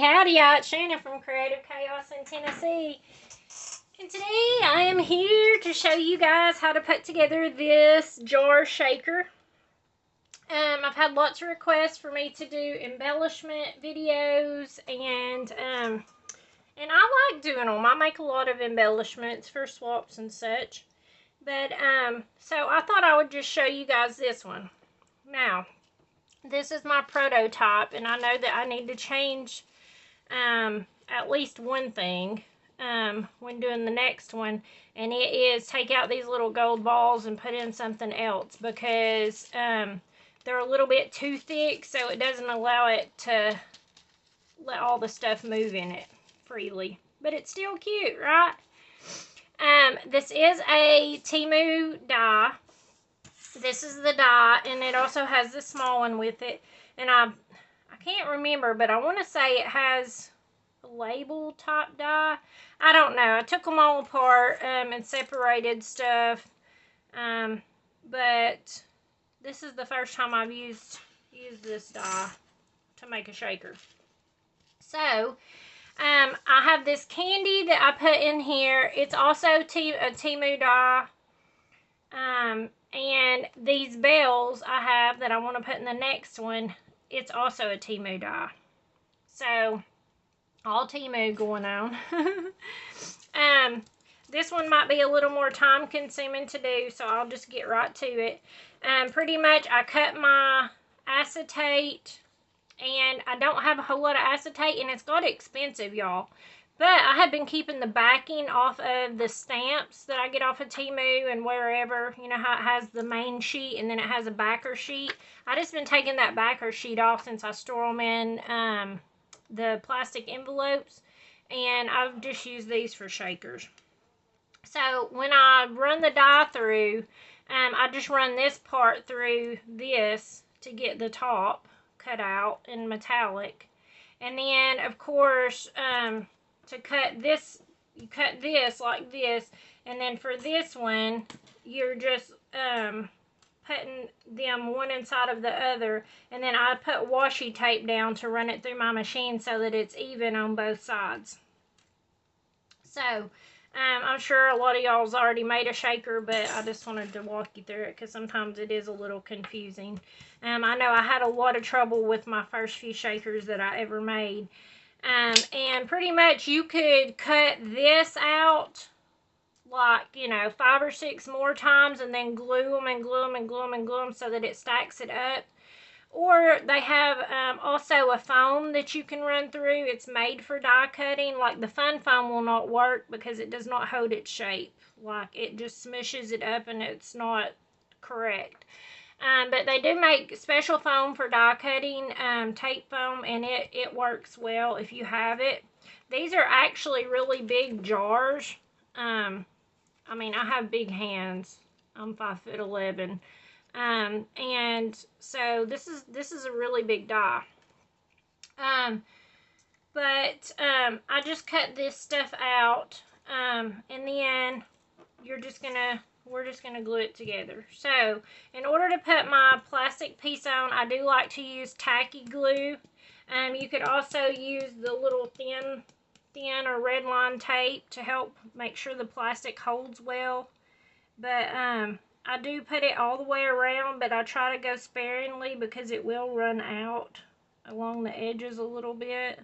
howdy, y'all. It's Shannon from Creative Chaos in Tennessee. And today I am here to show you guys how to put together this jar shaker. I've had lots of requests for me to do embellishment videos, and I like doing them. I make a lot of embellishments for swaps and such. But, so I thought I would just show you guys this one. Now, this is my prototype, and I know that I need to change at least one thing when doing the next one, and it is take out these little gold balls and put in something else, because they're a little bit too thick, so it doesn't allow it to let all the stuff move in it freely. But it's still cute, right? This is a temu die. This is the die, and it also has the small one with it. And I can't remember, but I want to say it has a label top die. I don't know. I took them all apart and separated stuff. But this is the first time I've used this die to make a shaker. So, I have this candy that I put in here. It's also a temu die. And these bells I have that I want to put in the next one, it's also a temu die. So, all temu going on. This one might be a little more time consuming to do, so I'll just get right to it. Pretty much I cut my acetate, and I don't have a whole lot of acetate, and it's got expensive, y'all. But I have been keeping the backing off of the stamps that I get off of Temu and wherever. You know how it has the main sheet and then it has a backer sheet. I just been taking that backer sheet off since I store them in the plastic envelopes. And I've just used these for shakers. So when I run the die through, I just run this part through this to get the top cut out in metallic. And then, of course, to cut this, you cut this like this, and then for this one, you're just putting them one inside of the other, and then I put washi tape down to run it through my machine so that it's even on both sides. So, I'm sure a lot of y'all's already made a shaker, but I just wanted to walk you through it because sometimes it is a little confusing. I know I had a lot of trouble with my first few shakers that I ever made. And pretty much you could cut this out like, you know, 5 or 6 more times and then glue them and glue them and glue them and glue them so that it stacks it up. Or they have also a foam that you can run through. It's made for die cutting. Like the fun foam will not work because it does not hold its shape. Like it just smushes it up and it's not correct. But they do make special foam for die cutting, tape foam, and it works well if you have it. These are actually really big jars. I mean, I have big hands. I'm 5'11". And so this is a really big die. But I just cut this stuff out. In the end, we're just gonna glue it together. So, in order to put my plastic piece on, I do like to use tacky glue. You could also use the little thin or red line tape to help make sure the plastic holds well. But I do put it all the way around, but I try to go sparingly because it will run out along the edges a little bit.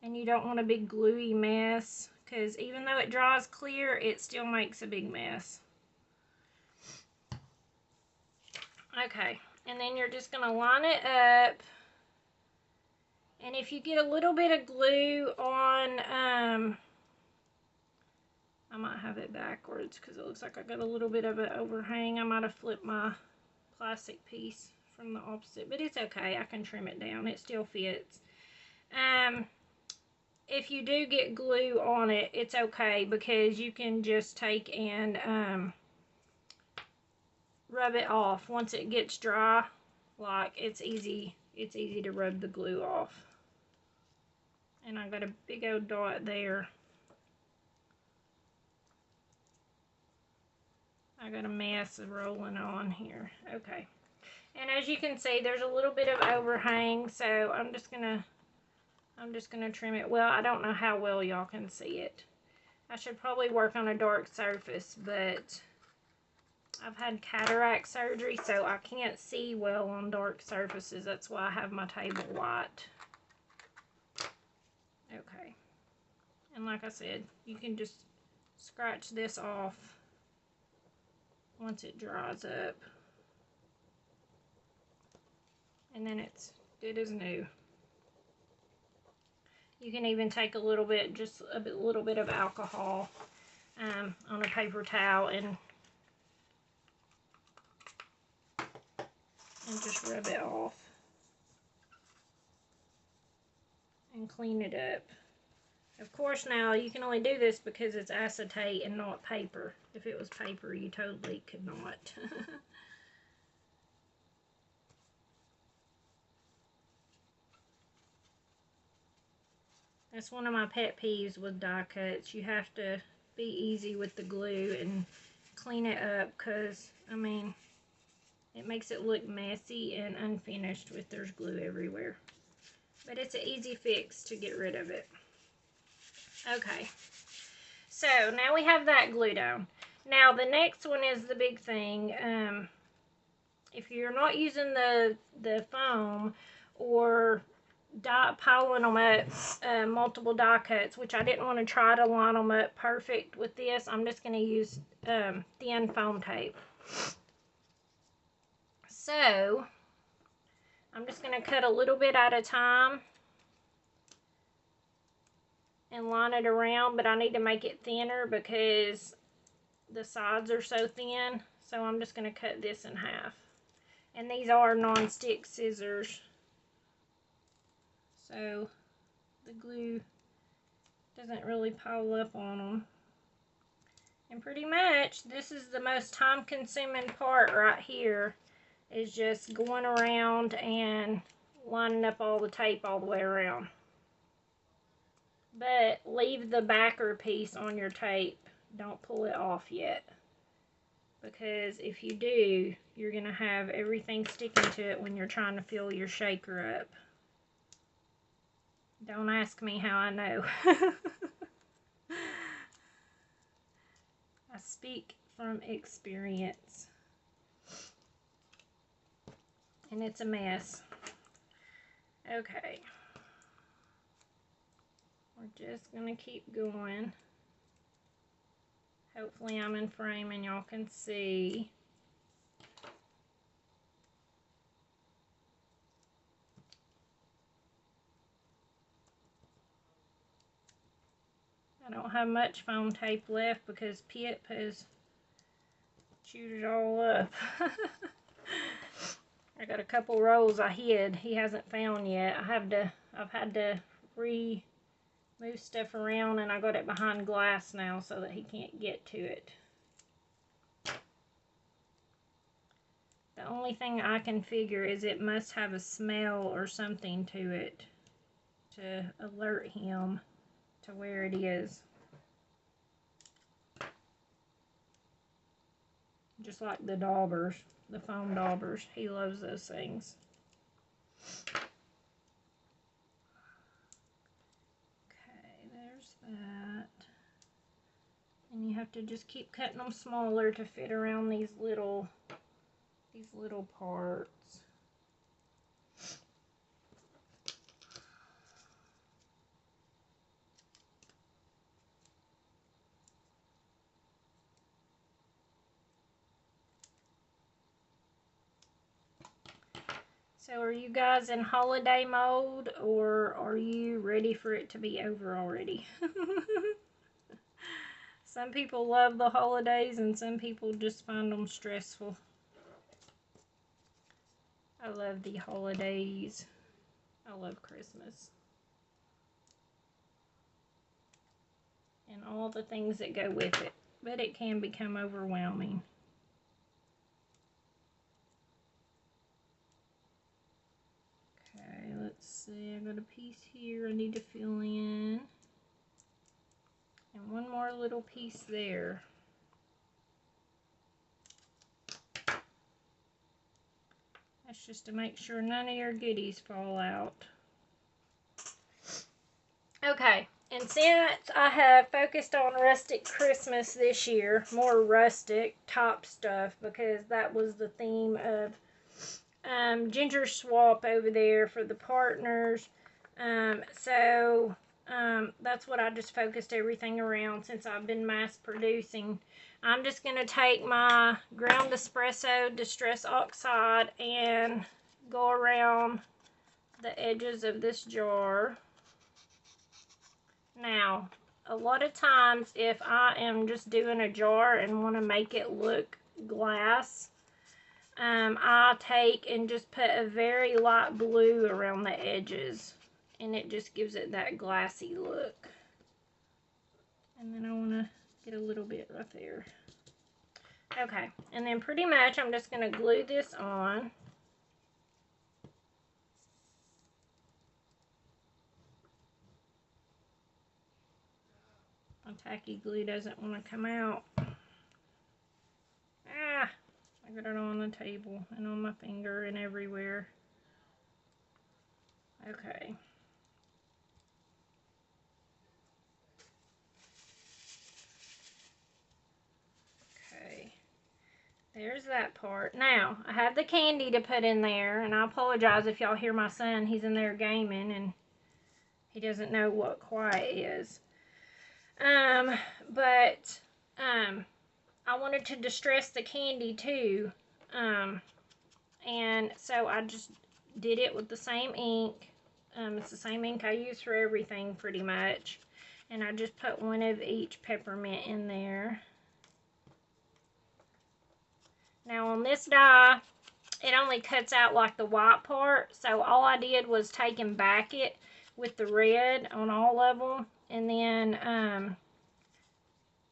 And you don't want a big gluey mess, because even though it dries clear, it still makes a big mess. Okay, and then you're just going to line it up. And if you get a little bit of glue on, I might have it backwards because it looks like I got a little bit of an overhang. I might have flipped my plastic piece from the opposite, but it's okay. I can trim it down. It still fits. If you do get glue on it, it's okay because you can just take and rub it off once it gets dry. Like it's easy to rub the glue off. And I got a big old dot there. I got a mess rolling on here. Okay. And as you can see, there's a little bit of overhang, so I'm just gonna I'm just going to trim it. Well, I don't know how well y'all can see it. I should probably work on a dark surface, but I've had cataract surgery, so I can't see well on dark surfaces. That's why I have my table white. Okay. And like I said, you can just scratch this off once it dries up. And then it's good as new. You can even take a little bit, just a little bit of alcohol on a paper towel and just rub it off and clean it up. Of course, now you can only do this because it's acetate and not paper. If it was paper, you totally could not. That's one of my pet peeves with die cuts. You have to be easy with the glue and clean it up because, I mean, it makes it look messy and unfinished if there's glue everywhere. But it's an easy fix to get rid of it. Okay, so now we have that glue down. Now the next one is the big thing. If you're not using the foam or piling them up, multiple die cuts, which I didn't want to try to line them up perfect with this, I'm just going to use thin foam tape. So I'm just going to cut a little bit at a time and line it around, but I need to make it thinner because the sides are so thin. So I'm just going to cut this in half. And these are non-stick scissors, so the glue doesn't really pile up on them. And pretty much this is the most time-consuming part right here, is just going around and lining up all the tape all the way around. But leave the backer piece on your tape. Don't pull it off yet, because if you do, you're going to have everything sticking to it when you're trying to fill your shaker up. Don't ask me how I know. I speak from experience. And it's a mess. Okay. We're just going to keep going. Hopefully I'm in frame and y'all can see. I don't have much foam tape left because Pip has chewed it all up. I got a couple rolls I hid he hasn't found yet. I've had to move stuff around, and I got it behind glass now so that he can't get to it. The only thing I can figure is it must have a smell or something to it to alert him to where it is. Just like the daubers, the foam daubers. He loves those things. Okay, there's that. And you have to just keep cutting them smaller to fit around these little parts. So are you guys in holiday mode, or are you ready for it to be over already? Some people love the holidays and some people just find them stressful. I love the holidays. I love Christmas. And all the things that go with it. But it can become overwhelming. Okay, let's see. I got a piece here I need to fill in. And one more little piece there. That's just to make sure none of your goodies fall out. Okay, and since I have focused on rustic Christmas this year, more rustic top stuff, because that was the theme of Ginger Swap over there for the partners. That's what I just focused everything around since I've been mass producing. I'm just going to take my ground espresso distress oxide and go around the edges of this jar. Now, a lot of times if I am just doing a jar and want to make it look glass, I take and just put a very light blue around the edges, and it just gives it that glassy look. And then I want to get a little bit right there. Okay, and then pretty much I'm just going to glue this on. My tacky glue doesn't want to come out. Ah, I got it on the table and on my finger and everywhere. Okay. Okay. There's that part. Now, I have the candy to put in there, and I apologize if y'all hear my son. He's in there gaming, and he doesn't know what quiet is. I wanted to distress the candy too. And so I just did it with the same ink. It's the same ink I use for everything pretty much. And I just put one of each peppermint in there. Now on this die, it only cuts out like the white part. So all I did was take and back it with the red on all of them. And then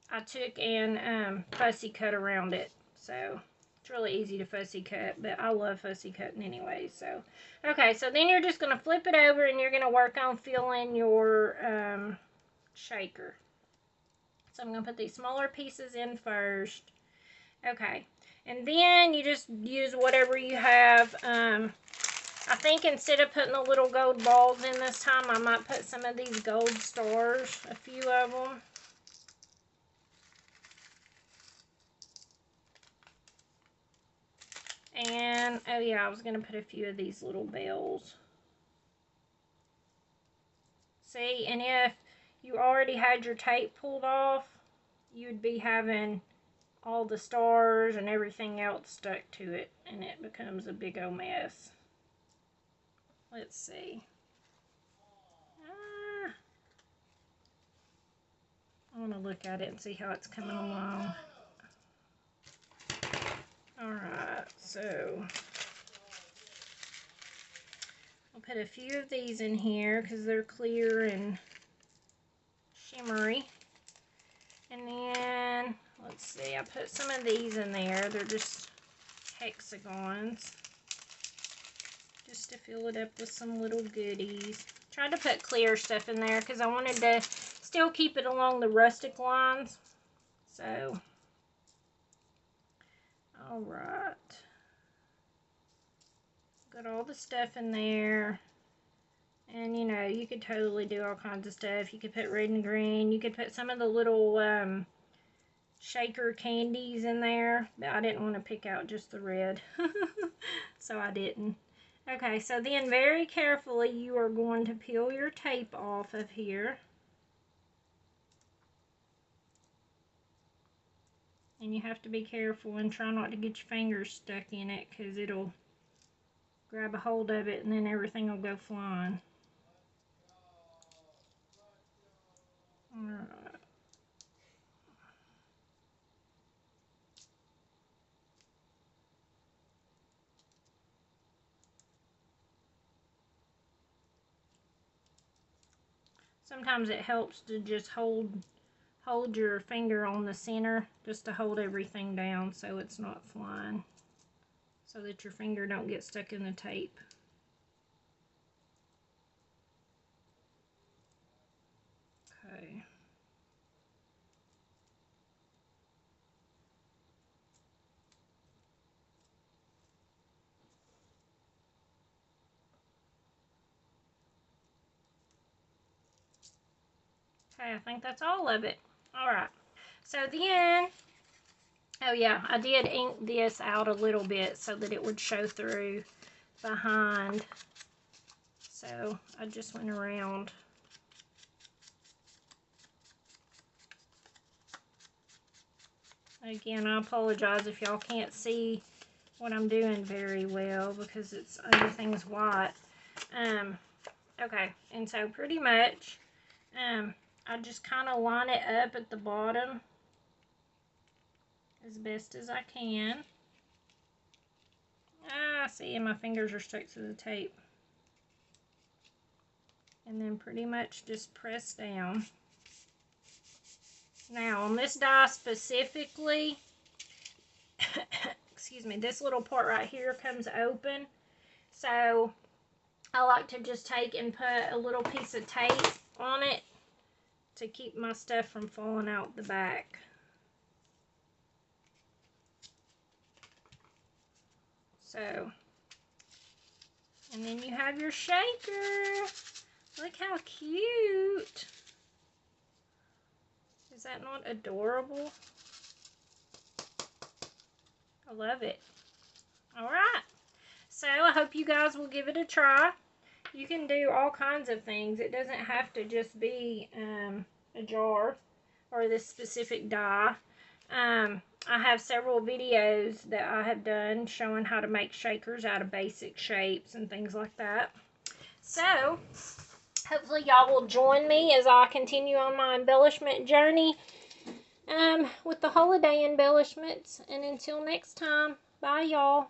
I took and fussy cut around it. So it's really easy to fussy cut, but I love fussy cutting anyway. So, okay, so then you're just going to flip it over and you're going to work on filling your shaker. So I'm going to put these smaller pieces in first. Okay, and then you just use whatever you have. I think instead of putting the little gold balls in this time, I might put some of these gold stars, a few of them. And, oh yeah, I was going to put a few of these little bells. See, and if you already had your tape pulled off, you'd be having all the stars and everything else stuck to it, and it becomes a big old mess. Let's see. I want to look at it and see how it's coming along. Alright, so I'll put a few of these in here because they're clear and shimmery. And then, let's see, I put some of these in there. They're just hexagons. Just to fill it up with some little goodies. Tried to put clear stuff in there because I wanted to still keep it along the rustic lines. So, alright. Got all the stuff in there. And, you know, you could totally do all kinds of stuff. You could put red and green. You could put some of the little shaker candies in there. But I didn't want to pick out just the red. So I didn't. Okay, so then very carefully you are going to peel your tape off of here. And you have to be careful and try not to get your fingers stuck in it because it'll grab a hold of it and then everything will go flying. Alright. Sometimes it helps to just hold your finger on the center just to hold everything down so it's not flying, so that your finger don't get stuck in the tape. Okay. Okay, I think that's all of it. All right. So then, oh yeah, I did ink this out a little bit so that it would show through behind. So I just went around. Again, I apologize if y'all can't see what I'm doing very well because everything's white. Okay, and so pretty much, I just kind of line it up at the bottom as best as I can. See, and my fingers are stuck to the tape. And then pretty much just press down. Now, on this die specifically, excuse me, this little part right here comes open. So, I like to just take and put a little piece of tape on it to keep my stuff from falling out the back. So, and then you have your shaker. Look how cute. Is that not adorable? I love it. Alright. So, I hope you guys will give it a try. You can do all kinds of things. It doesn't have to just be a jar or this specific die. I have several videos that I have done showing how to make shakers out of basic shapes and things like that. So, hopefully y'all will join me as I continue on my embellishment journey with the holiday embellishments. And until next time, bye y'all.